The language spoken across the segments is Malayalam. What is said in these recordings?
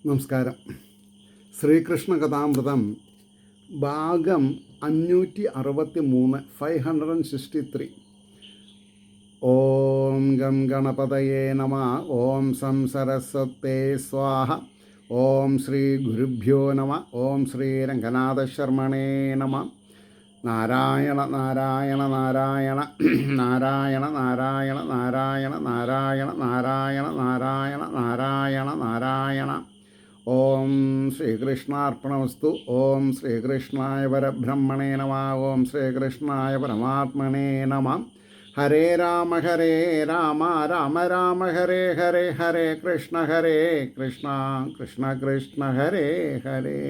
നമസ്കാരം. ശ്രീകൃഷ്ണ കഥാമൃതം ഭാഗം 563 563. ഓം ഗം ഗണപതയേ നമ. ഓം സം സരസ്വതേ സ്വാഹ. ഓം ശ്രീ ഗുരുഭ്യോ നമ. ഓം ശ്രീ രംഗനാഥശർമ്മണേ നമ. നാരായണ നാരായണ നാരായണ നാരായണ നാരായണ നാരായണ നാരായണ നാരായണ നാരായണ നാരായണ നാരായണ. ഓം ശ്രീകൃഷ്ണാർപ്പണമസ്തു. ഓം ശ്രീകൃഷ്ണായ പരബ്രഹ്മണേ നമ. ഓം ശ്രീകൃഷ്ണായ പരമാത്മനേ നമ. ഹരേ രാമ രാമ രാമ ഹരേ ഹരേ. ഹരേ കൃഷ്ണ കൃഷ്ണ കൃഷ്ണ ഹരേ ഹരേ.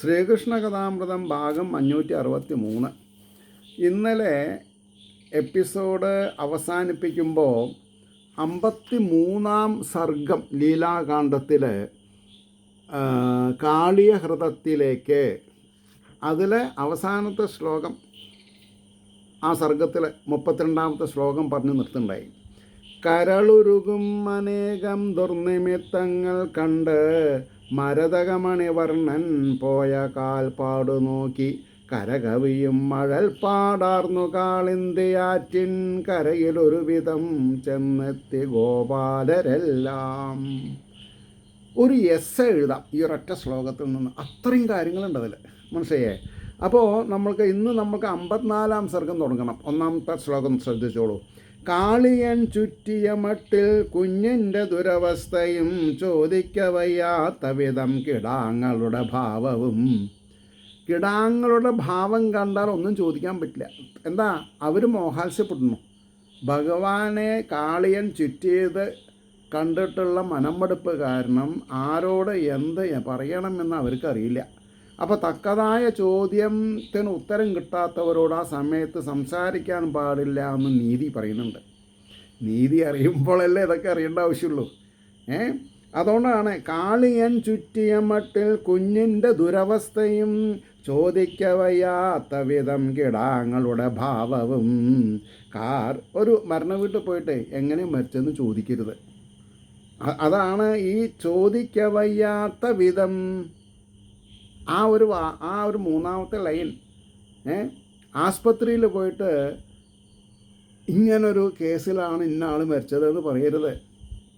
ശ്രീകൃഷ്ണ കഥാമൃതം ഭാഗം 563. ഇന്നലെ എപ്പിസോഡ് അവസാനിപ്പിക്കുമ്പോൾ 53-ാം സർഗം ലീലാകാന്ഡത്തിൽ കാളിയഹൃതത്തിലേക്ക് അതിലെ അവസാനത്തെ ശ്ലോകം, ആ സർഗത്തിൽ 32-ാമത്തെ ശ്ലോകം പറഞ്ഞു നിർത്തുണ്ടായി. കരളുരുകും അനേകം ദുർനിമിത്തങ്ങൾ കണ്ട് മരതകമണിവർണ്ണൻ പോയ കാൽപ്പാടു നോക്കി കരകവിയും മഴൽ പാടാർന്നു കാളിന്തിയാറ്റിൻ കരയിലൊരു വിധം ചെന്നെത്തി ഗോപാലരെല്ലാം. ഒരു എസ് എഴുതാം ഈ ഒരൊറ്റ ശ്ലോകത്തിൽ നിന്ന്. അത്രയും കാര്യങ്ങളുണ്ട് അതിൽ, മനസ്സിലായേ? അപ്പോൾ നമുക്ക് 54-ാം സർഗം തുടങ്ങണം. 1-ാമത്തെ ശ്ലോകം ശ്രദ്ധിച്ചോളൂ. കാളിയൻ ചുറ്റിയ മട്ടിൽ കുഞ്ഞിൻ്റെ ദുരവസ്ഥയും ചോദിക്കവയ്യാത്ത വിധം കിടാങ്ങളുടെ ഭാവവും. കിടാങ്ങളുടെ ഭാവം കണ്ടാൽ ഒന്നും ചോദിക്കാൻ പറ്റില്ല. എന്താ, അവർ മോഹാത്സ്യപ്പെടുന്നു. ഭഗവാനെ കാളിയൻ ചുറ്റിയത് കണ്ടിട്ടുള്ള മനംമടുപ്പ് കാരണം ആരോട് എന്ത് പറയണമെന്ന് അവർക്കറിയില്ല. അപ്പോൾ തക്കതായ ചോദ്യത്തിന് ഉത്തരം കിട്ടാത്തവരോട് ആ സമയത്ത് സംസാരിക്കാൻ പാടില്ല എന്ന് നീതി പറയുന്നുണ്ട്. നീതി അറിയുമ്പോഴല്ലേ ഇതൊക്കെ അറിയേണ്ട ആവശ്യമുള്ളൂ. അതുകൊണ്ടാണ് കാളിയൻ ചുറ്റിയ മട്ടിൽ കുഞ്ഞിൻ്റെ ദുരവസ്ഥയും ചോദിക്കവയ്യാത്ത വിധം കിടാങ്ങളുടെ ഭാവവും. ഒരു മരണ വീട്ടിൽ പോയിട്ട് എങ്ങനെ മരിച്ചെന്ന് ചോദിക്കരുത്. അതാണ് ഈ ചോദിക്കവയ്യാത്ത വിധം. ആ ഒരു 3-ാമത്തെ ലൈൻ. ആസ്പത്രിയിൽ പോയിട്ട് ഇങ്ങനൊരു കേസിലാണ് ഇന്ന ആൾ മരിച്ചതെന്ന് പറയരുത്.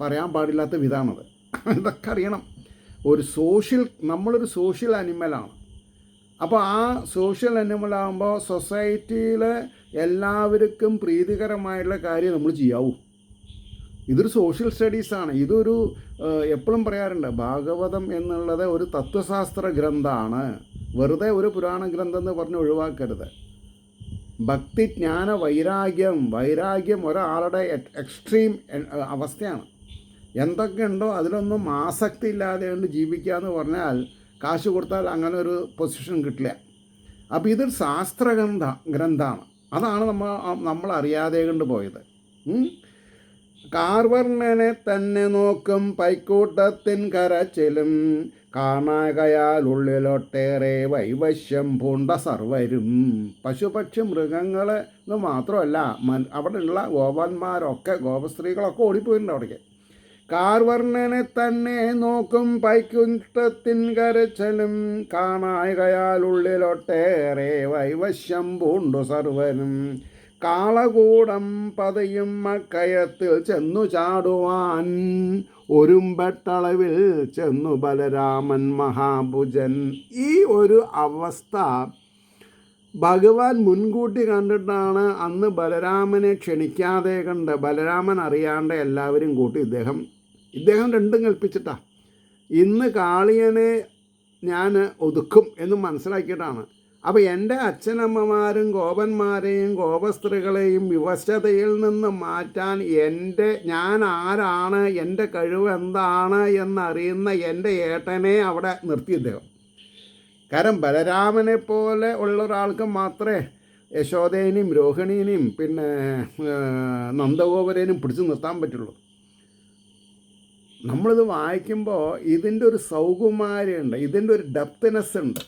പറയാൻ പാടില്ലാത്ത വിധമാണത്. ഇതൊക്കെ അറിയണം. നമ്മളൊരു സോഷ്യൽ അനിമലാണ്. അപ്പോൾ ആ സോഷ്യൽ അനിമലാകുമ്പോൾ സൊസൈറ്റിയിൽ എല്ലാവർക്കും പ്രീതികരമായിട്ടുള്ള കാര്യം നമ്മൾ ചെയ്യാവൂ. ഇതൊരു സോഷ്യൽ സ്റ്റഡീസാണ്. ഇതൊരു എപ്പോഴും പറയാറുണ്ട്, ഭാഗവതം എന്നുള്ളത് ഒരു തത്വശാസ്ത്ര ഗ്രന്ഥമാണ്. വെറുതെ ഒരു പുരാണ ഗ്രന്ഥം എന്ന് പറഞ്ഞ് ഒഴിവാക്കരുത്. ഭക്തി, ജ്ഞാന, വൈരാഗ്യം ഒരാളുടെ എക്സ്ട്രീം അവസ്ഥയാണ്. എന്തൊക്കെയുണ്ടോ അതിലൊന്നും ആസക്തി ഇല്ലാതെ കൊണ്ട് ജീവിക്കുക എന്ന് പറഞ്ഞാൽ കാശ് കൊടുത്താൽ അങ്ങനെ ഒരു പൊസിഷൻ കിട്ടില്ല. അപ്പോൾ ഇതൊരു ശാസ്ത്ര ഗ്രന്ഥമാണ്. അതാണ് നമ്മൾ അറിയാതെ കൊണ്ട് പോയത്. കാർവർണ്ണനെ തന്നെ നോക്കും പൈക്കൂട്ടത്തിൻ കരച്ചിലും കാണാകയാൽ ഉള്ളിലൊട്ടേറെ വൈവശ്യം പൂണ്ട സർവരും. പശുപക്ഷി മൃഗങ്ങളെന്ന് മാത്രമല്ല, അവിടെയുള്ള ഗോപന്മാരൊക്കെ, ഗോപസ്ത്രീകളൊക്കെ ഓടിപ്പോയിട്ടുണ്ട് അവിടേക്ക്. കാർവർണ്ണനെ തന്നെ നോക്കും പൈക്കൂട്ടത്തിൻ കരച്ചിലും കാണാകയാൽ ഉള്ളിലൊട്ടേറെ വൈവശ്യം പൂണ്ടു സർവരും. കാളകൂടം പതയും മക്കയത്തിൽ ചെന്നു ചാടുവാൻ ഒരുമ്പെട്ടളവിൽ ചെന്നു ബലരാമൻ മഹാഭുജൻ. ഈ ഒരു അവസ്ഥ ഭഗവാൻ മുൻകൂട്ടി കണ്ടിട്ടാണ് അന്ന് ബലരാമനെ ക്ഷണിക്കാതെ കണ്ട്, ബലരാമൻ അറിയാണ്ട് എല്ലാവരും കൂട്ടി ഇദ്ദേഹം രണ്ടും കൽപ്പിച്ചിട്ടാ. ഇന്ന് കാളിയനെ ഞാൻ ഒതുക്കും എന്ന് മനസ്സിലാക്കിയിട്ടാണ്. അപ്പോൾ എൻ്റെ അച്ഛനമ്മമാരും ഗോപന്മാരെയും ഗോപസ്ത്രീകളെയും വിവശതയിൽ നിന്ന് മാറ്റാൻ ഞാൻ ആരാണ്, എൻ്റെ കഴിവ് എന്താണ് എന്നറിയുന്ന എൻ്റെ ഏട്ടനെ അവിടെ നിർത്തി ഇദ്ദേഹം. കാരണം ബലരാമനെ പോലെ ഉള്ള ഒരാൾക്ക് മാത്രമേ യശോദേനെയും രോഹിണീനെയും പിന്നെ നന്ദഗോപരേനും പിടിച്ചു നിർത്താൻ പറ്റുള്ളൂ. നമ്മളിത് വായിക്കുമ്പോൾ ഇതിൻ്റെ ഒരു സൗകുമാര്യമുണ്ട്, ഇതിൻ്റെ ഒരു ഡെപ്ത്നെസ് ഉണ്ട്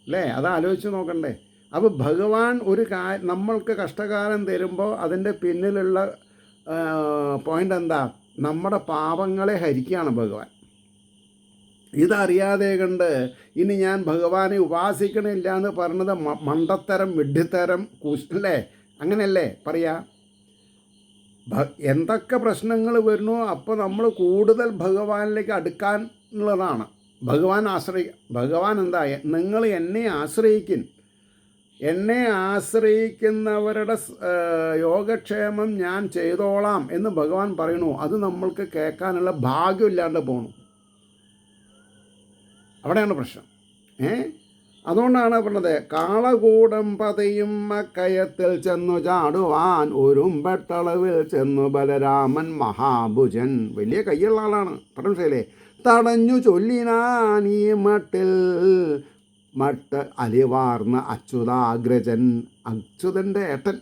അല്ലേ? അത് ആലോചിച്ച് നോക്കണ്ടേ? അപ്പോൾ ഭഗവാൻ നമ്മൾക്ക് കഷ്ടകാലം തരുമ്പോൾ അതിൻ്റെ പിന്നിലുള്ള പോയിൻ്റ് എന്താ? നമ്മുടെ പാപങ്ങളെ ഹരിക്കുകയാണ് ഭഗവാൻ. ഇതറിയാതെ കണ്ട് ഇനി ഞാൻ ഭഗവാനെ ഉപാസിക്കണില്ല എന്ന് പറഞ്ഞത് മണ്ടത്തരം, വിഡ്ഢിത്തരം, അല്ലേ? അങ്ങനെയല്ലേ പറയാ? എന്തൊക്കെ പ്രശ്നങ്ങൾ വരുന്നോ അപ്പോൾ നമ്മൾ കൂടുതൽ ഭഗവാനിലേക്ക് അടുക്കാൻ ഉള്ളതാണ്. ഭഗവാൻ എന്താ, നിങ്ങൾ എന്നെ ആശ്രയിക്കും, എന്നെ ആശ്രയിക്കുന്നവരുടെ യോഗക്ഷേമം ഞാൻ ചെയ്തോളാം എന്ന് ഭഗവാൻ പറയണു. അത് നമ്മൾക്ക് കേൾക്കാനുള്ള ഭാഗ്യമില്ലാണ്ട് പോകണം. അവിടെയാണ് പ്രശ്നം. അതുകൊണ്ടാണ് പറഞ്ഞത്, കാളകൂടം പതയും മക്കയത്തിൽ ചെന്നു ചാടുവാൻ ഒരുമ്പെട്ടളവിൽ ചെന്നു ബലരാമൻ മഹാഭുജൻ. വലിയ കയ്യുള്ള ആളാണ്. മനസ്സിലേ? തടഞ്ഞു ചൊല്ലിനാൻ ഈ മട്ട് അലിവാർന്ന അച്യുതാഗ്രജൻ. അച്യുതൻ്റെ ഏട്ടൻ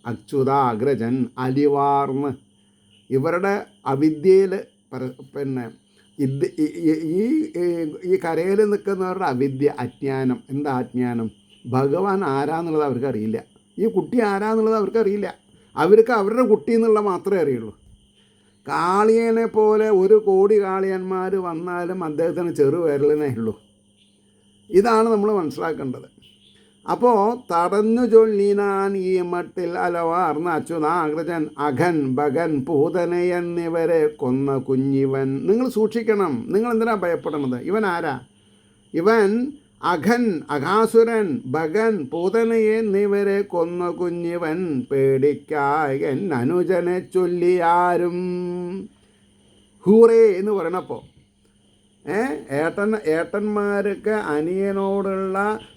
അച്യുതാഗ്രജൻ അലിവാർന്ന്. ഇവരുടെ അവിദ്യയിൽ പിന്നെ ഈ കരയിൽ നിൽക്കുന്നവരുടെ അവിദ്യ, അജ്ഞാനം. എന്താ അജ്ഞാനം? ഭഗവാൻ ആരാന്നുള്ളത് അവർക്കറിയില്ല. ഈ കുട്ടി ആരാന്നുള്ളത് അവർക്കറിയില്ല. അവർക്ക് അവരുടെ കുട്ടി എന്നുള്ള മാത്രമേ അറിയുള്ളൂ. കാളിയനെ പോലെ 1 കോടി കാളിയന്മാർ വന്നാലും അദ്ദേഹത്തിന് ചെറുവിരലിനേ ഉള്ളൂ. ഇതാണ് നമ്മൾ മനസ്സിലാക്കേണ്ടത്. അപ്പോൾ തടഞ്ഞു ചൊല്ലിനാൻ ഈ മട്ടിൽ അലവാർന്ന അച്യുതാഗ്രജൻ അഘൻ ഭഗൻ പൂതന എന്നിവരെ കൊന്ന കുഞ്ഞിവൻ. നിങ്ങൾ സൂക്ഷിക്കണം. നിങ്ങൾ എന്തിനാ ഭയപ്പെടുന്നത്? ഇവൻ ആരാ? ഇവൻ അഘൻ, അഘാസുരൻ, ഭഗൻ, പൂതന എന്നിവരെ കൊന്ന കുഞ്ഞിവൻ. പേടിക്കായൻ അനുജനെ ചൊല്ലിയാരും. ഹൂറേ എന്ന് പറയണപ്പോൾ ഏട്ടന്മാർക്ക് അനിയനോടുള്ള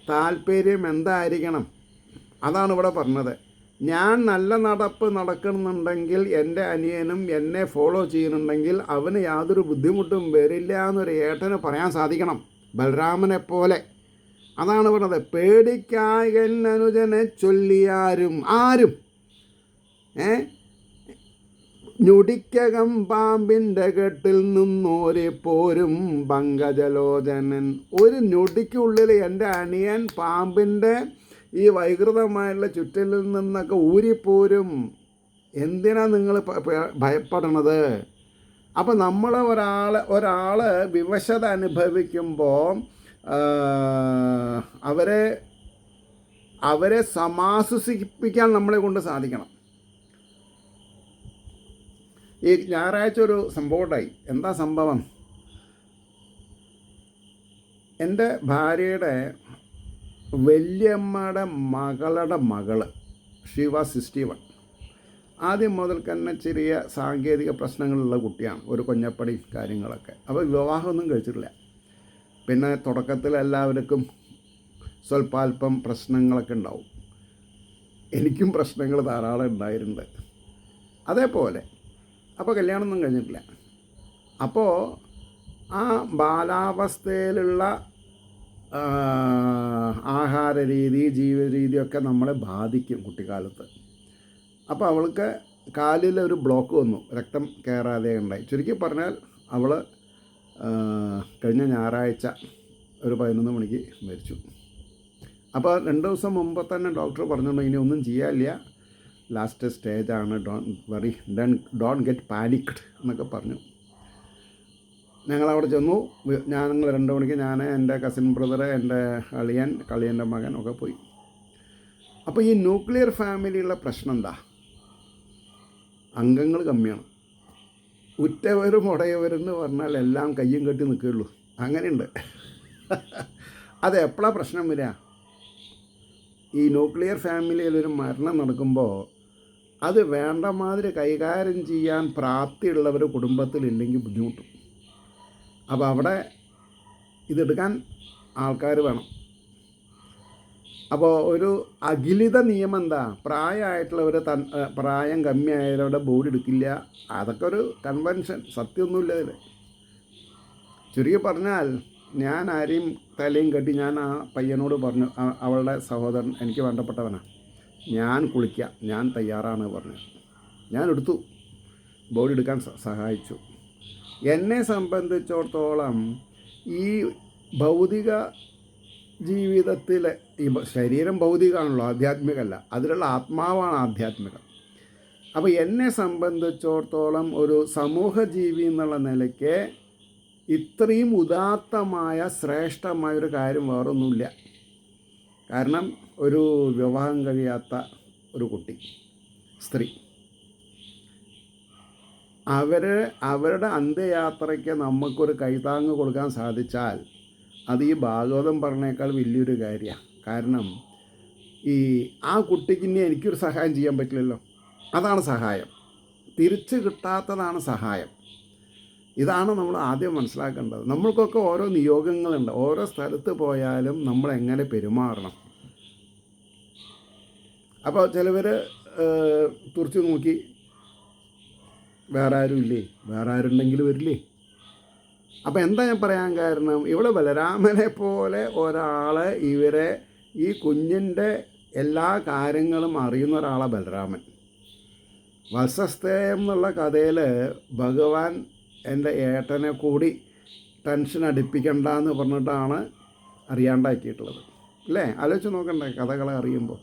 താല്പര്യം എന്തായിരിക്കണം? അതാണ് ഇവിടെ പറഞ്ഞത്. ഞാൻ നല്ല നടപ്പ് നടക്കുന്നുണ്ടെങ്കിൽ എൻ്റെ അനിയനും എന്നെ ഫോളോ ചെയ്യുന്നുണ്ടെങ്കിൽ അവന് യാതൊരു ബുദ്ധിമുട്ടും വരില്ല എന്നൊരു ഏട്ടന് പറയാൻ സാധിക്കണം, ബലരാമനെ പോലെ. അതാണ് പറഞ്ഞത്. പേടിക്കായൻ അനുജനെ ചൊല്ലിയാരും. ആരും ഞൊടിക്കകം പാമ്പിൻ്റെ കെട്ടിൽ നിന്നോരിപ്പോരും പങ്കജലോചനൻ. ഒരു ഞൊടിക്കുള്ളിൽ എൻ്റെ അനിയൻ പാമ്പിൻ്റെ ഈ വൈകൃതമായുള്ള ചുറ്റലിൽ നിന്നൊക്കെ ഊരിപ്പോരും. എന്തിനാ നിങ്ങൾ ഭയപ്പെടണത്? അപ്പം നമ്മൾ ഒരാൾ വിവശത അനുഭവിക്കുമ്പോൾ അവരെ സമാശ്വസിപ്പിക്കാൻ നമ്മളെ കൊണ്ട് സാധിക്കണം. ഈ ഞായറാഴ്ച ഒരു സംഭവം ഉണ്ടായി. എന്താ സംഭവം? എൻ്റെ ഭാര്യയുടെ വല്യമ്മയുടെ മകളുടെ മകള്, ഷീ വാസ് 61. ആദ്യം മുതൽ തന്നെ ചെറിയ സാങ്കേതിക പ്രശ്നങ്ങളുള്ള കുട്ടിയാണ്, ഒരു കൊഞ്ഞപ്പടി കാര്യങ്ങളൊക്കെ. അപ്പോൾ വിവാഹമൊന്നും കഴിച്ചിട്ടില്ല. പിന്നെ തുടക്കത്തിൽ എല്ലാവർക്കും സ്വല്പാൽപ്പം പ്രശ്നങ്ങളൊക്കെ ഉണ്ടാവും. എനിക്കും പ്രശ്നങ്ങൾ ധാരാളം ഉണ്ടായിട്ടുണ്ട്. അതേപോലെ അപ്പോൾ കല്യാണമൊന്നും കഴിഞ്ഞിട്ടില്ല. അപ്പോൾ ആ ബാലാവസ്ഥയിലുള്ള ആഹാര രീതി, ജീവിത രീതിയൊക്കെ നമ്മളെ ബാധിക്കും കുട്ടിക്കാലത്ത്. അപ്പോൾ അവൾക്ക് കാലിലൊരു ബ്ലോക്ക് വന്നു, രക്തം കയറാതെ ഉണ്ടായി. ചുരുക്കി പറഞ്ഞാൽ അവൾ കഴിഞ്ഞ ഞായറാഴ്ച ഒരു 11 മണിക്ക് മരിച്ചു. അപ്പോൾ 2 ദിവസം മുമ്പ് തന്നെ ഡോക്ടർ പറഞ്ഞിട്ടുണ്ട്, ഇനി ഒന്നും ചെയ്യാനില്ല, ലാസ്റ്റ് സ്റ്റേജാണ്, ഡോണ്ട് ഗെറ്റ് പാനിക്ഡ് എന്നൊക്കെ പറഞ്ഞു. ഞങ്ങളവിടെ ചെന്നു. ഞങ്ങൾ 2 മണിക്ക് ഞാൻ, എൻ്റെ കസിൻ ബ്രദർ, എൻ്റെ കളിയൻ്റെ മകൻ ഒക്കെ പോയി. അപ്പോൾ ഈ ന്യൂക്ലിയർ ഫാമിലിയുള്ള പ്രശ്നം എന്താ? അംഗങ്ങൾ കമ്മിയാണ്. ഉറ്റവരും ഉടയവരെന്ന് പറഞ്ഞാൽ എല്ലാം കയ്യും കെട്ടി നിൽക്കുകയുള്ളൂ. അങ്ങനെയുണ്ട്. അത് എപ്പോഴാണ് പ്രശ്നം വരിക? ഈ ന്യൂക്ലിയർ ഫാമിലിയിലൊരു മരണം നടക്കുമ്പോൾ അത് വേണ്ട മാതിരി കൈകാര്യം ചെയ്യാൻ പ്രാപ്തിയുള്ളവർ കുടുംബത്തിലില്ലെങ്കിൽ ബുദ്ധിമുട്ടും. അപ്പോൾ അവിടെ ഇതെടുക്കാൻ ആൾക്കാർ വേണം. അപ്പോൾ ഒരു അഖിലിത നിയമം എന്താ? പ്രായമായിട്ടുള്ളവർ പ്രായം കമ്മിയായവരുടെ ബോഡി എടുക്കില്ല. അതൊക്കെ ഒരു കൺവെൻഷൻ, സത്യമൊന്നുമില്ല ഇതിൽ. ചുരുക്കി പറഞ്ഞാൽ ഞാൻ ആരെയും തലയും കെട്ടി ഞാൻ ആ പയ്യനോട് പറഞ്ഞു, അവളുടെ സഹോദരൻ എനിക്ക് വേണ്ടപ്പെട്ടവനാണ്, ഞാൻ കുളിക്കാം, ഞാൻ തയ്യാറാണ് പറഞ്ഞു. ഞാൻ എടുത്തു, ബോഡി എടുക്കാൻ സഹായിച്ചു. എന്നെ സംബന്ധിച്ചിടത്തോളം ഈ ഭൗതിക ജീവിതത്തിൽ ഈ ശരീരം ഭൗതികമാണല്ലോ, ആധ്യാത്മികമല്ല. അതിലുള്ള ആത്മാവാണ് ആധ്യാത്മികം. അപ്പോൾ എന്നെ സംബന്ധിച്ചിടത്തോളം ഒരു സമൂഹ ജീവി എന്നുള്ള നിലയ്ക്ക് ഇത്രയും ഉദാത്തമായ ശ്രേഷ്ഠമായൊരു കാര്യം വേറൊന്നുമില്ല. കാരണം ഒരു വിവാഹം കഴിയാത്ത ഒരു കുട്ടി, സ്ത്രീ, അവരുടെ അന്ത്യയാത്രയ്ക്ക് നമുക്കൊരു കൈത്താങ്ങ് കൊടുക്കാൻ സാധിച്ചാൽ അത് ഈ ഭാഗവതം പറഞ്ഞേക്കാൾ വലിയൊരു കാര്യമാണ്. കാരണം ആ കുട്ടിക്ക് ഇനി എനിക്കൊരു സഹായം ചെയ്യാൻ പറ്റില്ലല്ലോ. അതാണ് സഹായം. തിരിച്ചു കിട്ടാത്തതാണ് സഹായം. ഇതാണ് നമ്മൾ ആദ്യം മനസ്സിലാക്കേണ്ടത്. നമ്മൾക്കൊക്കെ ഓരോ നിയോഗങ്ങളുണ്ട്. ഓരോ സ്ഥലത്ത് പോയാലും നമ്മൾ എങ്ങനെ പെരുമാറണം. അപ്പോൾ ചിലവർ തുറച്ചു നോക്കി വേറെ ആരും ഇല്ലേ, വേറെ ആരുണ്ടെങ്കിൽ വരില്ലേ. അപ്പോൾ എന്താ ഞാൻ പറയാൻ കാരണം, ഇവിടെ ബലരാമനെ പോലെ ഒരാളെ ഈ കുഞ്ഞിൻ്റെ എല്ലാ കാര്യങ്ങളും അറിയുന്ന ഒരാളാണ് ബലരാമൻ. വത്സസ്തേയം എന്നുള്ള കഥയിൽ ഭഗവാൻ എൻ്റെ ഏട്ടനെ കൂടി ടെൻഷൻ അടുപ്പിക്കണ്ടെന്ന് പറഞ്ഞിട്ടാണ് അറിയാണ്ടാക്കിയിട്ടുള്ളത്, അല്ലേ? ആലോചിച്ച് നോക്കണ്ടേ കഥകളെ അറിയുമ്പോൾ.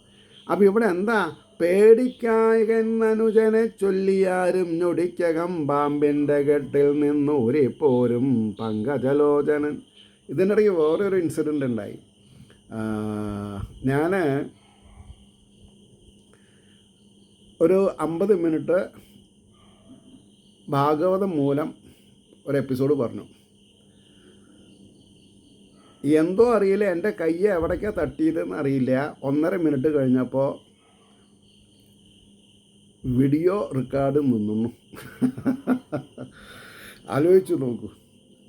അപ്പോൾ ഇവിടെ എന്താ, പേടിക്കായകൻ അനുജനെ ചൊല്ലിയാരും ഞൊടിക്കകം പാമ്പിൻ്റെ കെട്ടിൽ നിന്നൂരിപ്പോരും പങ്കജലോചനൻ. ഇതിനിടയ്ക്ക് വേറൊരു ഇൻസിഡൻ്റ് ഉണ്ടായി. ഞാൻ ഒരു 50 മിനിറ്റ് ഭാഗവതം മൂലം ഒരു എപ്പിസോഡ് പറഞ്ഞു. എന്തോ അറിയില്ല, എൻ്റെ കൈ എവിടേക്കാണ് തട്ടിയതെന്ന് അറിയില്ല. 1.5 മിനിറ്റ് കഴിഞ്ഞപ്പോൾ വീഡിയോ റെക്കോർഡ് നിന്നു. ആലോചിച്ച് നോക്കൂ,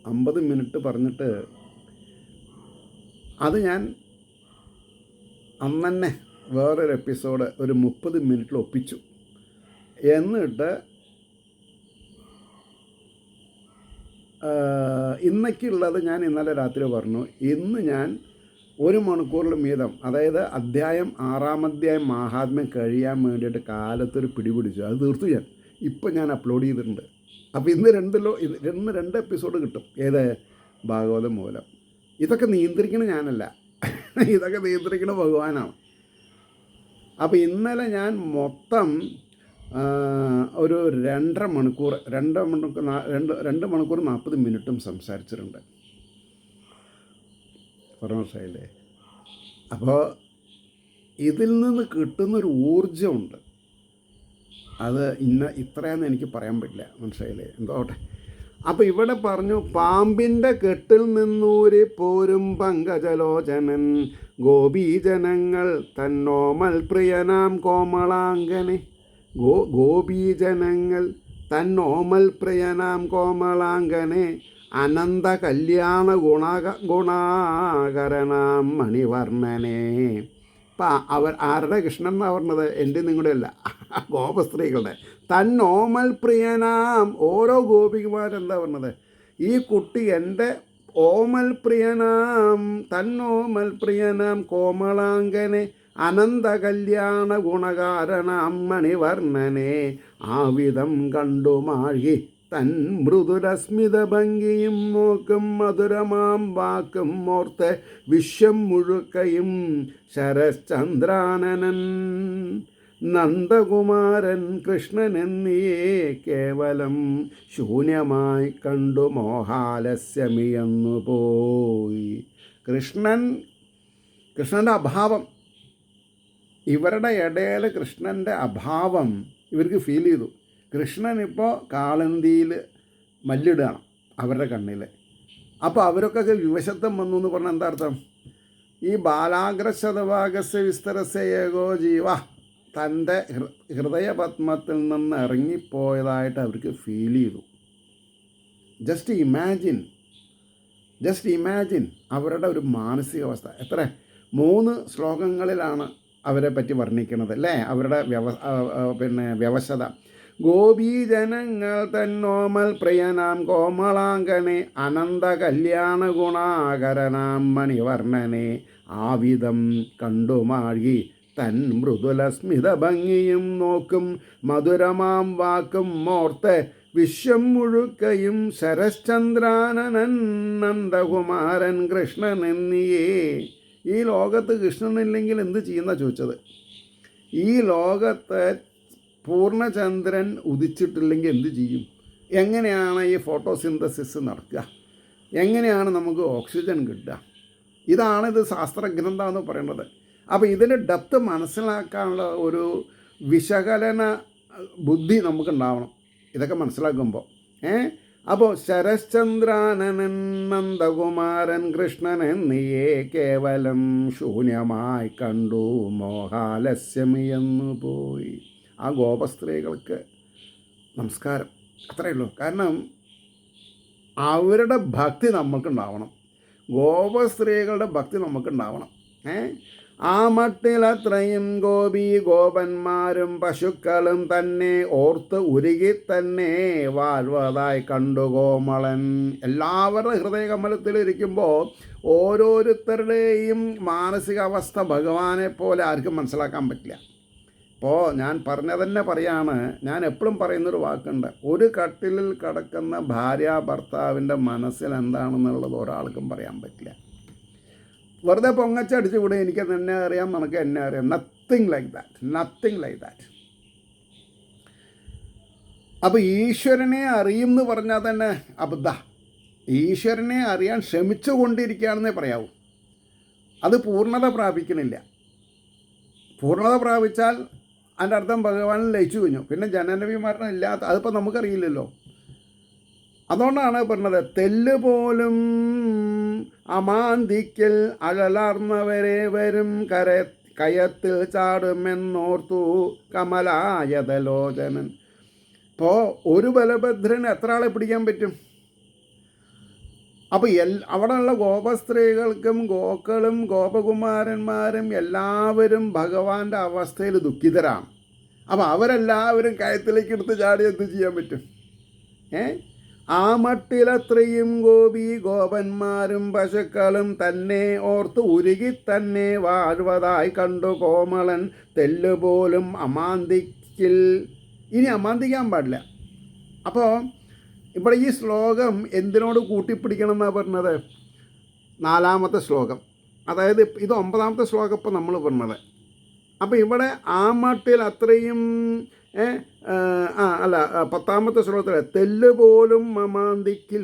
50 മിനിറ്റ് പറഞ്ഞിട്ട് അത് ഞാൻ അന്ന് തന്നെ വേറൊരു എപ്പിസോഡ് ഒരു 30 മിനിറ്റിൽ ഒപ്പിച്ചു. എന്നിട്ട് ഇന്നൊക്കെയുള്ളത് ഞാൻ ഇന്നലെ രാത്രി പറഞ്ഞു. ഇന്ന് ഞാൻ 1 മണിക്കൂറിൽ മീതം, അതായത് 6-ാം അധ്യായം മാഹാത്മ്യം കഴിയാൻ വേണ്ടിയിട്ട് കാലത്തൊരു പിടിപിടിച്ചു. അത് തീർത്തു ഞാൻ. ഇപ്പം ഞാൻ അപ്ലോഡ് ചെയ്തിട്ടുണ്ട്. അപ്പോൾ ഇന്ന് 2 എപ്പിസോഡ് കിട്ടും. ഏത് ഭാഗവതം മൂലം. ഇതൊക്കെ നിയന്ത്രിക്കണ ഞാനല്ല, ഇതൊക്കെ നിയന്ത്രിക്കണ ഭഗവാനാണ്. അപ്പോൾ ഇന്നലെ ഞാൻ മൊത്തം ഒരു 2 മണിക്കൂർ 40 മിനിറ്റും സംസാരിച്ചിട്ടുണ്ട്. മനസ്സിലായില്ലേ? അപ്പോൾ ഇതിൽ നിന്ന് കിട്ടുന്നൊരു ഊർജ്ജമുണ്ട്. അത് ഇത്രയാണെന്ന് എനിക്ക് പറയാൻ പറ്റില്ല. മനസ്സിലായില്ലേ? എന്തോട്ടെ. അപ്പോൾ ഇവിടെ പറഞ്ഞു, പാമ്പിൻ്റെ കെട്ടിൽ നിന്നൂരി പോരും പങ്കജലോചനൻ ഗോപീജനങ്ങൾ തന്നോമൽ പ്രിയനാം കോമളാംഗനെ. ഗോപീജനങ്ങൾ തന്നോമൽ പ്രിയനാം കോമളാംഗനെ അനന്ത കല്യാണ ഗുണാകരനാം മണിവർണ്ണനെ. അപ്പം ആരുടെ കൃഷ്ണൻ എന്നാണ് പറഞ്ഞത്? എൻ്റെ നിങ്ങളുടെ അല്ല, ഗോപസ്ത്രീകളുടെ. തന്നോമൽ പ്രിയനാം, ഓരോ ഗോപികുമാരെന്താ പറഞ്ഞത്? ഈ കുട്ടി എൻ്റെ ഓമൽ പ്രിയനാം, തന്നോമൽ പ്രിയനാം കോമളാംഗനെ അനന്ത കല്യാണ ഗുണകാരണാം മണിവർണ്ണനെ ആവിധം കണ്ടുമാഴി തൻ മൃദുരസ്മിത ഭംഗിയും നോക്കും മധുരമാം വാക്കും ഓർത്ത് വിശ്വം മുഴുക്കയും ശരശ്ചന്ദ്രാനനൻ നന്ദകുമാരൻ കൃഷ്ണൻ എന്നിയേ കേവലം ശൂന്യമായി കണ്ടു മോഹാലസ്യമിയെന്നു പോയി. കൃഷ്ണൻ്റെ അഭാവം, ഇവരുടെ ഇടയിൽ കൃഷ്ണൻ്റെ അഭാവം ഇവർക്ക് ഫീൽ ചെയ്തു. കൃഷ്ണൻ ഇപ്പോൾ കാളന്തിയിൽ മല്ലിടുകയാണ് അവരുടെ കണ്ണിൽ. അപ്പോൾ അവരൊക്കെ വിവശത്വം വന്നു എന്ന് പറഞ്ഞാൽ എന്താ അർത്ഥം? ഈ ബാലാഗ്രശതഭാഗസ്യ വിസ്തരസ്യ ഏകോ ജീവ തൻ്റെ ഹൃദയപത്മത്തിൽ നിന്ന് ഇറങ്ങിപ്പോയതായിട്ട് അവർക്ക് ഫീൽ ചെയ്തു. ജസ്റ്റ് ഇമാജിൻ അവരുടെ ഒരു മാനസികാവസ്ഥ. 3 ശ്ലോകങ്ങളിലാണ് അവരെ പറ്റി വർണ്ണിക്കുന്നത്, അല്ലേ? അവരുടെ വ്യവശത. ഗോപീജനങ്ങൾ തന്നോമൽ പ്രിയനാം കോമളാംഗനെ അനന്ത കല്യാണ ഗുണാകരനാം മണിവർണ്ണനെ ആവിധം കണ്ടുമാഴി തൻ മൃദുലസ്മിത ഭംഗിയും നോക്കും മധുരമാം വാക്കും ഓർത്ത് വിശ്വം മുഴുക്കയും ശരശ്ചന്ദ്രാനനൻ നന്ദകുമാരൻ കൃഷ്ണൻ എന്നിയേ. ഈ ലോകത്ത് കൃഷ്ണനില്ലെങ്കിൽ എന്ത് ചെയ്യുന്ന ചോദിച്ചത്? ഈ ലോകത്ത് പൂർണ്ണചന്ദ്രൻ ഉദിച്ചിട്ടില്ലെങ്കിൽ എന്ത് ചെയ്യും? എങ്ങനെയാണ് ഈ ഫോട്ടോസിന്തസിസ് നടക്കുക? എങ്ങനെയാണ് നമുക്ക് ഓക്സിജൻ കിട്ടുക? ഇതാണിത് ശാസ്ത്രഗ്രന്ഥം എന്ന് പറയുന്നത്. അപ്പോൾ ഇതിൻ്റെ ഡെപ്ത് മനസ്സിലാക്കാനുള്ള ഒരു വിശകലന ബുദ്ധി നമുക്കുണ്ടാവണം ഇതൊക്കെ മനസ്സിലാക്കുമ്പോൾ. അപ്പോൾ ശരശ്ചന്ദ്രാനനൻ നന്ദകുമാരൻ കൃഷ്ണൻ എന്നിയേ കേവലം ശൂന്യമായി കണ്ടു മോഹാലസ്യമിയെന്നു പോയി. ആ ഗോപസ്ത്രീകൾക്ക് നമസ്കാരം, അത്രയേ ഉള്ളൂ. കാരണം അവരുടെ ഭക്തി നമുക്കുണ്ടാവണം, ഗോപസ്ത്രീകളുടെ ഭക്തി നമുക്കുണ്ടാവണം. ആ മട്ടിലത്രയും ഗോപി ഗോപന്മാരും പശുക്കളും തന്നെ ഓർത്ത് ഉരുകി തന്നെ വാഴ്വതായി കണ്ടു കോമളൻ. എല്ലാവരുടെ ഹൃദയകമലത്തിലിരിക്കുമ്പോൾ ഓരോരുത്തരുടെയും മാനസികാവസ്ഥ ഭഗവാനെ പോലെ ആർക്കും മനസ്സിലാക്കാൻ പറ്റില്ല. ഇപ്പോൾ ഞാൻ പറഞ്ഞതന്നെ പറയാണ്, ഞാൻ എപ്പോഴും പറയുന്നൊരു വാക്കുണ്ട്, ഒരു കട്ടിലിൽ കിടക്കുന്ന ഭാര്യ ഭർത്താവിൻ്റെ മനസ്സിൽ എന്താണെന്നുള്ളത് ഒരാൾക്കും പറയാൻ പറ്റില്ല. വെറുതെ പൊങ്ങച്ചടിച്ച് കൂടെ എനിക്ക് എന്നെ അറിയാം, നമുക്ക് എന്നെ അറിയാം. Nothing like that. അപ്പോൾ ഈശ്വരനെ അറിയും എന്ന് പറഞ്ഞാൽ തന്നെ അബദ്ധ. ഈശ്വരനെ അറിയാൻ ശ്രമിച്ചു കൊണ്ടിരിക്കുകയാണെന്നേ പറയാവൂ. അത് പൂർണ്ണത പ്രാപിക്കണില്ല. പൂർണ്ണത പ്രാപിച്ചാൽ അതിൻ്റെ അർത്ഥം ഭഗവാനിൽ ലയിച്ചു കഴിഞ്ഞു. പിന്നെ ജനനവി മരണം ഇല്ലാത്ത അതിപ്പോൾ നമുക്കറിയില്ലല്ലോ. അതുകൊണ്ടാണ് പറഞ്ഞത്, തെല്ല് പോലും അമാന്തിക്കൽ അഴലാർന്നവരെ വരും കയത്തിൽ ചാടുമെന്നോർത്തു കമലായതലോചനൻ. ഇപ്പോൾ ഒരു ബലഭദ്രന് എത്ര ആളെ പിടിക്കാൻ പറ്റും? അപ്പോൾ അവിടെയുള്ള ഗോപസ്ത്രീകൾക്കും ഗോക്കളും ഗോപകുമാരന്മാരും എല്ലാവരും ഭഗവാന്റെ അവസ്ഥയിൽ ദുഃഖിതരാണ്. അപ്പോൾ അവരെല്ലാവരും കയത്തിലേക്ക് എടുത്ത് ചാടി എന്ത് ചെയ്യാൻ പറ്റും? ആ മട്ടിലത്രയും ഗോപി ഗോപന്മാരും പശുക്കളും തന്നെ ഓർത്ത് ഉരുകി തന്നെ വാഴ്വതായി കണ്ടു കോമളൻ തെല്ലുപോലും അമാന്തിക്കിൽ. ഇനി അമാന്തിക്കാൻ പാടില്ല. അപ്പോൾ ഇവിടെ ഈ ശ്ലോകം എന്തിനോട് കൂട്ടിപ്പിടിക്കണം എന്നാണ് പറഞ്ഞത്? 4-ാമത്തെ ശ്ലോകം. അതായത് ഇത് 9-ാമത്തെ ശ്ലോകം ഇപ്പോൾ നമ്മൾ പറഞ്ഞത്. അപ്പോൾ ഇവിടെ ആ മട്ടിൽ അത്രയും 10-ാമത്തെ ശ്ലോകത്തിൽ തെല്ല് പോലും മമാന്തിക്കിൽ.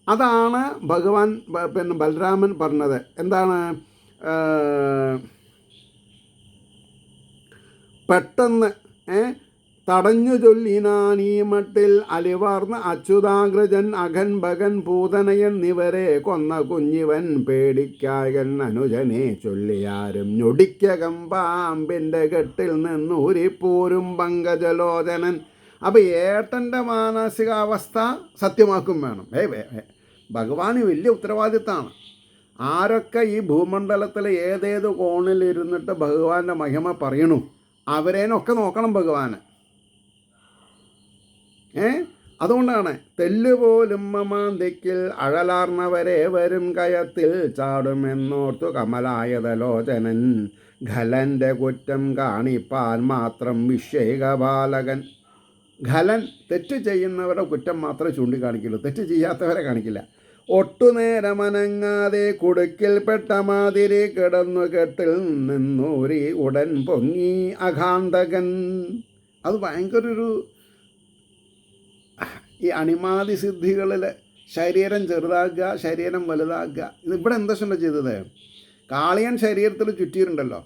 അതാണ് ഭഗവാൻ ബലരാമൻ പറഞ്ഞത്. എന്താണ്? പെട്ടെന്ന് തടഞ്ഞു ചൊല്ലിനാൻ ഈ മട്ടിൽ അലിവാർന്ന അച്യുതാഗ്രജൻ അഘൻ ഭഗൻ പൂതനയൻ നിവരെ കൊന്ന കുഞ്ഞിവൻ പേടിക്കായൻ അനുജനെ ചൊല്ലിയാരും ഞൊടിക്കകം പാമ്പിൻ്റെ കെട്ടിൽ നിന്നൂരിപ്പോരും പങ്കജലോചനൻ. അപ്പോൾ ഏട്ടൻ്റെ മാനസികാവസ്ഥ സത്യമാക്കും വേണം. ഭഗവാന് വലിയ ഉത്തരവാദിത്തമാണ്. ആരൊക്കെ ഈ ഭൂമണ്ഡലത്തിലെ ഏതേത് കോണിലിരുന്നിട്ട് ഭഗവാന്റെ മഹിമ പറയണു അവരേനൊക്കെ നോക്കണം ഭഗവാന്. അതുകൊണ്ടാണ് തെല്ലുപോലും മമാന്തിക്കിൽ അഴലാർന്നവരെ വരും കയത്തിൽ ചാടുമെന്നോർത്തു കമലായതലോചനൻ. ഖലൻ്റെ കുറ്റം കാണിപ്പാൻ മാത്രം വിഷേകബാലകൻ. ഖലൻ തെറ്റ് ചെയ്യുന്നവരുടെ കുറ്റം മാത്രമേ ചൂണ്ടിക്കാണിക്കുള്ളൂ, തെറ്റ് ചെയ്യാത്തവരെ കാണിക്കില്ല. ഒട്ടുനേരമനങ്ങാതെ കുടുക്കിൽപ്പെട്ട മാതിരി കിടന്നു കെട്ടിൽ നിന്നൂരി ഉടൻ പൊങ്ങി അഘാന്തകൻ. അത് ഭയങ്കര ഒരു ഈ അണിമാതി സിദ്ധികളിൽ ശരീരം ചെറുതാക്കുക, ശരീരം വലുതാക്കുക. ഇതിവിടെ എന്താ ചെയ്തത്? കാളിയൻ ശരീരത്തിൽ ചുറ്റിയിട്ടുണ്ടല്ലോ.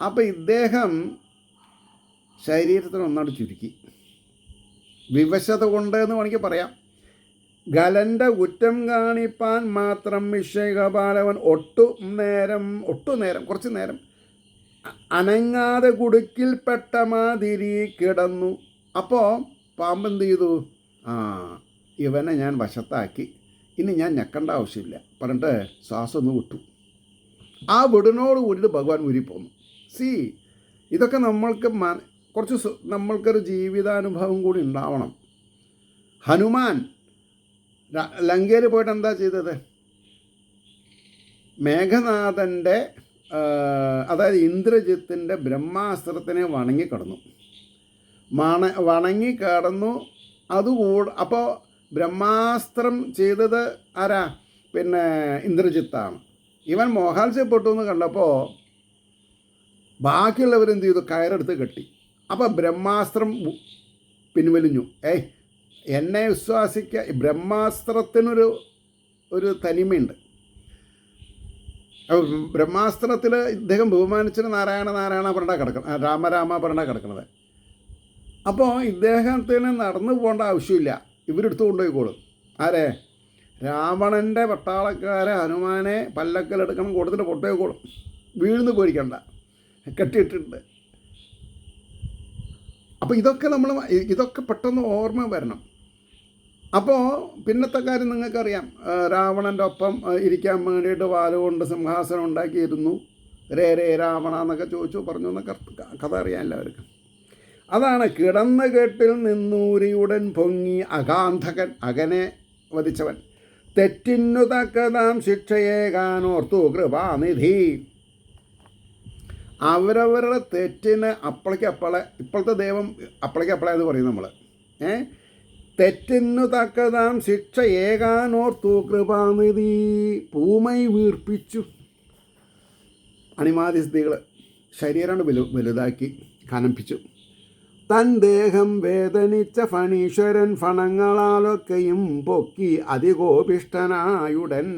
അപ്പോൾ ഇദ്ദേഹം ശരീരത്തിൽ ഒന്നാട് ചുരുക്കി, വിവശത കൊണ്ട് എന്ന് വേണമെങ്കിൽ പറയാം. ഖലൻ്റെ കുറ്റം കാണിപ്പാൻ മാത്രം വിഷയകപാലവൻ ഒട്ടുനേരം കുറച്ച് നേരം അനങ്ങാതെ കുടുക്കിൽപ്പെട്ട മാതിരി കിടന്നു. അപ്പോൾ പാമ്പെന്ത് ചെയ്തു? ഇവനെ ഞാൻ വശത്താക്കി, ഇനി ഞാൻ ഞെക്കേണ്ട ആവശ്യമില്ല പറഞ്ഞിട്ട് ശ്വാസം ഒന്ന് വിട്ടു. ആ വിടനോട് കൂടിയിട്ട് ഭഗവാൻ ഊരിപ്പോന്നു. ഇതൊക്കെ നമ്മൾക്ക് കുറച്ച് നമ്മൾക്കൊരു ജീവിതാനുഭവം കൂടി ഉണ്ടാവണം. ഹനുമാൻ ലങ്കയിൽ പോയിട്ട് എന്താ ചെയ്തത്? മേഘനാഥൻ്റെ അതായത് ഇന്ദ്രജിത്തിൻ്റെ ബ്രഹ്മാസ്ത്രത്തിനെ വണങ്ങിക്കിടന്നു. അപ്പോൾ ബ്രഹ്മാസ്ത്രം ചെയ്തത് ആരാ? പിന്നെ ഇന്ദ്രജിത്താണ്. ഇവൻ മോഹാത്സ്യപ്പെട്ടു എന്ന് കണ്ടപ്പോൾ ബാക്കിയുള്ളവരെന്ത് ചെയ്തു? കയറെടുത്ത് കെട്ടി. അപ്പോൾ ബ്രഹ്മാസ്ത്രം പിൻവലിഞ്ഞു. എന്നെ വിശ്വാസിക്കുക, ബ്രഹ്മാസ്ത്രത്തിനൊരു ഒരു തനിമയുണ്ട്. ബ്രഹ്മാസ്ത്രത്തിൽ ഇദ്ദേഹം ബഹുമാനിച്ചിട്ട് നാരായണ നാരായണ പറഞ്ഞാൽ കിടക്കണം, രാമരാമ പറഞ്ഞാൽ കിടക്കുന്നത്. അപ്പോൾ ഇദ്ദേഹത്തിന് നടന്നു പോകേണ്ട ആവശ്യമില്ല, ഇവരെടുത്ത് കൊണ്ടുപോയിക്കോളും. ആരെ? രാവണൻ്റെ പട്ടാളക്കാരെ ഹനുമാനെ പല്ലക്കലെടുക്കണം, കൊടുത്തിട്ട് പൊട്ടോയിക്കോളും, വീഴുന്ന് പോയിരിക്കണ്ട, കെട്ടിയിട്ടുണ്ട്. അപ്പോൾ ഇതൊക്കെ പെട്ടെന്ന് ഓർമ്മ വരണം. അപ്പോൾ പിന്നത്തെ കാര്യം നിങ്ങൾക്കറിയാം, രാവണൻ്റെ ഒപ്പം ഇരിക്കാൻ വേണ്ടിയിട്ട് വാലുകൊണ്ട് സിംഹാസനം ഉണ്ടാക്കിയിരുന്നു. രേ രേ രാവണ എന്നൊക്കെ ചോദിച്ചു പറഞ്ഞു എന്നൊക്കെ കഥ അറിയാം എല്ലാവർക്കും. അതാണ് കിടന്ന കേട്ടിൽ നിന്നൂരിയുടൻ പൊങ്ങി അഗാന്ധകൻ, അകനെ വധിച്ചവൻ, തെറ്റിന്നു തക്കതാം ശിക്ഷയേകാനോർത്തു കൃപാനിധി. അവരവരുടെ തെറ്റിന് അപ്പളയ്ക്കപ്പളെ, ഇപ്പോഴത്തെ ദൈവം അപ്പളയ്ക്കപ്പളെ എന്ന് പറയും നമ്മൾ. തെറ്റിന്നു തക്കതാം ശിക്ഷ ഏകാനോർത്തു കൃപാനിധി. പൂമൈ വീർപ്പിച്ചു. അണിമാതി സ്ത്രീകൾ ശരീരം വലുതാക്കി കനപ്പിച്ചു. തൻ ദേഹം വേദനിച്ച ഫണീശ്വരൻ ഫണങ്ങളാലൊക്കെയും പൊക്കി അതികോപിഷ്ടനായുടൻ.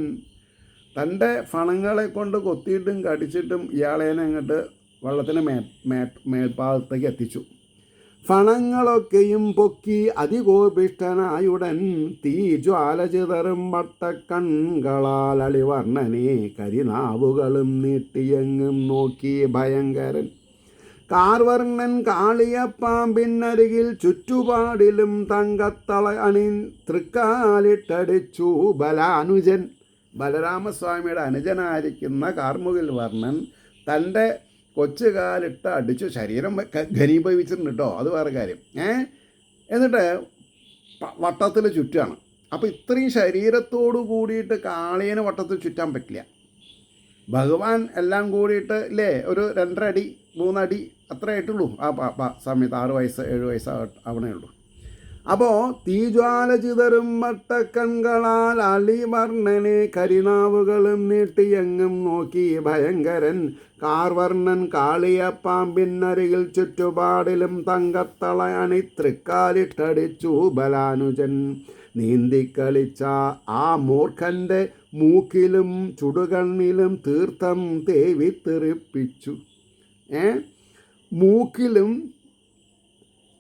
തൻ്റെ ഫണങ്ങളെ കൊണ്ട് കൊത്തിയിട്ടും കടിച്ചിട്ടും ഇയാളേനെ അങ്ങോട്ട് വെള്ളത്തിന് മേൽഭാഗത്തേക്ക് എത്തിച്ചു. ഫണങ്ങളൊക്കെയും പൊക്കി അതികോപിഷ്ടനായുടൻ തീജ്വാല ചിതറും വട്ടക്കൺകളാൽ അളിവർണ്ണനെ കരിനാവുകളും നീട്ടിയെങ്ങും നോക്കി ഭയങ്കരൻ. കാർവർണ്ണൻ കാളിയപ്പാമ്പിനരികിൽ ചുറ്റുപാടിലും തങ്കത്തള അണി തൃക്കാലിട്ടടിച്ചു ബലാനുജൻ. ബലരാമസ്വാമിയുടെ അനുജനായിരിക്കുന്ന കാർമുകിൽ വർണ്ണൻ തൻ്റെ കൊച്ചുകാലിട്ട് അടിച്ചു. ശരീരം ഘനീഭവിച്ചിട്ടുണ്ട് കേട്ടോ, അത് വേറെ കാര്യം. എന്നിട്ട് വട്ടത്തിൽ ചുറ്റാണ്. അപ്പോൾ ഇത്രയും ശരീരത്തോടു കൂടിയിട്ട് കാളിയന് വട്ടത്തിൽ ചുറ്റാൻ പറ്റില്ല. ഭഗവാൻ എല്ലാം കൂടിയിട്ട് ഇല്ലേ ഒരു 2.5 അടി 3 അടി അത്ര ആയിട്ടുള്ളൂ ആ സമയത്ത്. 6 വയസ്സ് 7 വയസ്സ് ആവണേ ഉള്ളൂ. അപ്പോൾ തീജ്വാല ചിതറും വട്ടക്കൺകളാൽ അളിവർണ്ണനെ കരിനാവുകളും നീട്ടിയെങ്ങും നോക്കി ഭയങ്കരൻ. കാർവർണ്ണൻ കാളിയപ്പാമ്പിനരികിൽ ചുറ്റുപാടിലും തങ്കത്തള അണി തൃക്കാലിട്ടടിച്ചു ബലാനുജൻ. നീന്തിക്കളിച്ച ആ മൂർഖൻ്റെ മൂക്കിലും ചുടുകണ്ണിലും തീർത്ഥം തേവിത്തെറിപ്പിച്ചു. മൂക്കിലും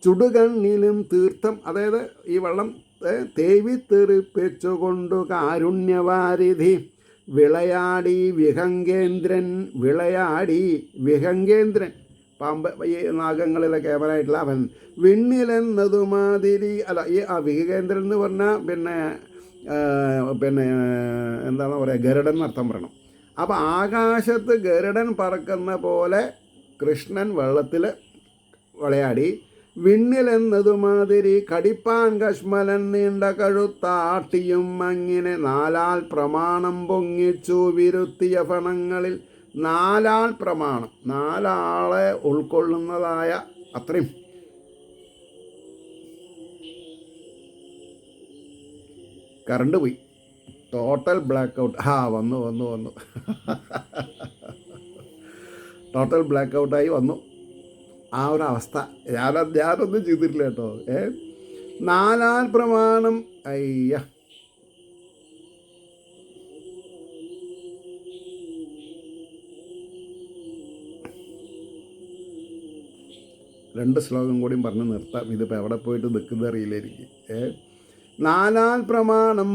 ചുടുകണ്ണിലും തീർത്ഥം, അതായത് ഈ വെള്ളം തേവിത്തെറിപ്പിച്ചുകൊണ്ടു കാരുണ്യവാരിധി. വിളയാടി വിഹംഗേന്ദ്രൻ പാമ്പ് ഈ നാഗങ്ങളിലെ കേവലായിട്ടുള്ള അവൻ. വിണ്ണിലെന്നതുമാതിരി അല്ല, ഈ വിഹംഗേന്ദ്രൻ എന്ന് പറഞ്ഞാൽ പിന്നെ എന്താണ് പറയുക, ഗരുഡൻ എന്നർത്ഥം പറയണം. അപ്പോൾ ആകാശത്ത് ഗരുഡൻ പറക്കുന്ന പോലെ കൃഷ്ണൻ വെള്ളത്തിൽ വിളയാടി. വിണ്ണിലെന്നതുമാതിരി കടിപ്പാൻ കശ്മലൻ നീണ്ട കഴുത്താട്ടിയും അങ്ങനെ 4 പ്രമാണം പൊങ്ങിച്ചു വിരുത്തിയ ഫണങ്ങളിൽ. 4 പ്രമാണം, 4 ഉൾക്കൊള്ളുന്നതായ അത്രയും. കറണ്ട് പോയി, ടോട്ടൽ ബ്ലാക്ക് ഔട്ട്. വന്നു ടോട്ടൽ ബ്ലാക്ക് ഔട്ടായി വന്നു. ആ ഒരു അവസ്ഥ ഞാനൊന്നും ചെയ്തിട്ടില്ല കേട്ടോ. 4 പ്രമാണം. അയ്യ, രണ്ട് ശ്ലോകം കൂടിയും പറഞ്ഞ് നിർത്താം. ഇതിപ്പോൾ എവിടെ പോയിട്ട് നിൽക്കുന്ന അറിയില്ല എനിക്ക്. 4 പ്രമാണം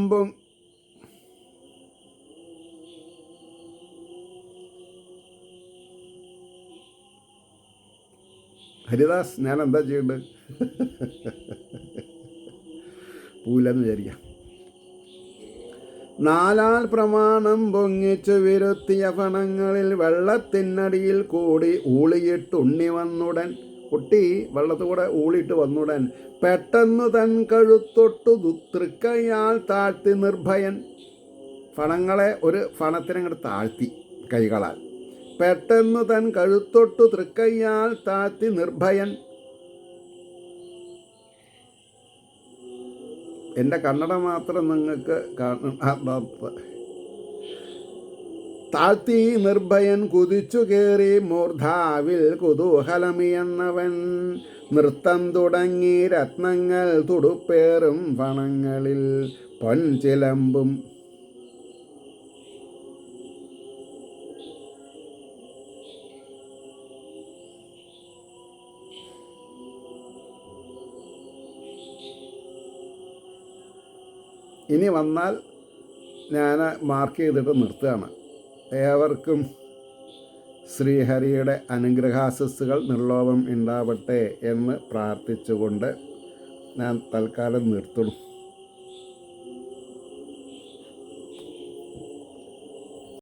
ഹരിദാസ്, ഞാൻ എന്താ ചെയ്യേണ്ടത്? പൂലെന്ന് വിചാരിക്കാം. 4 പ്രമാണം പൊങ്ങിച്ചു വിരുത്തിയ ഫണങ്ങളിൽ വെള്ളത്തിനടിയിൽ കൂടി ഊളിയിട്ടുണ്ണി വന്നുടൻ. കുട്ടി വെള്ളത്തുകൂടെ ഊളിയിട്ട് വന്നുടൻ പെട്ടെന്നു തൻ കഴുത്തൊട്ടു തൃക്കൈയാൽ താഴ്ത്തി നിർഭയൻ. ഫണങ്ങളെ ഒരു ഫണത്തിനങ്ങോട്ട് താഴ്ത്തി കൈകളാൽ. പെട്ടെന്നു തൻ കഴുത്തൊട്ടു തൃക്കൈയാൽ താഴ്ത്തി നിർഭയൻ. എൻ്റെ കന്നഡ മാത്രം നിങ്ങൾക്ക് താഴ്ത്തി നിർഭയൻ കുതിച്ചു കയറി മൂർധാവിൽ കുതൂഹലമിയെന്നവൻ. നൃത്തം തുടങ്ങി രത്നങ്ങൾ തുടുപ്പേറും ഫണങ്ങളിൽ പൊൻചിലമ്പും. ഇനി വന്നാൽ ഞാൻ മാർക്ക് ചെയ്തിട്ട് നിർത്തുകയാണ്. ഏവർക്കും ശ്രീഹരിയുടെ അനുഗ്രഹാശസ്സുകൾ നിർലോഭം ഉണ്ടാവട്ടെ എന്ന് പ്രാർത്ഥിച്ചുകൊണ്ട് ഞാൻ തൽക്കാലം നിർത്തുന്നു.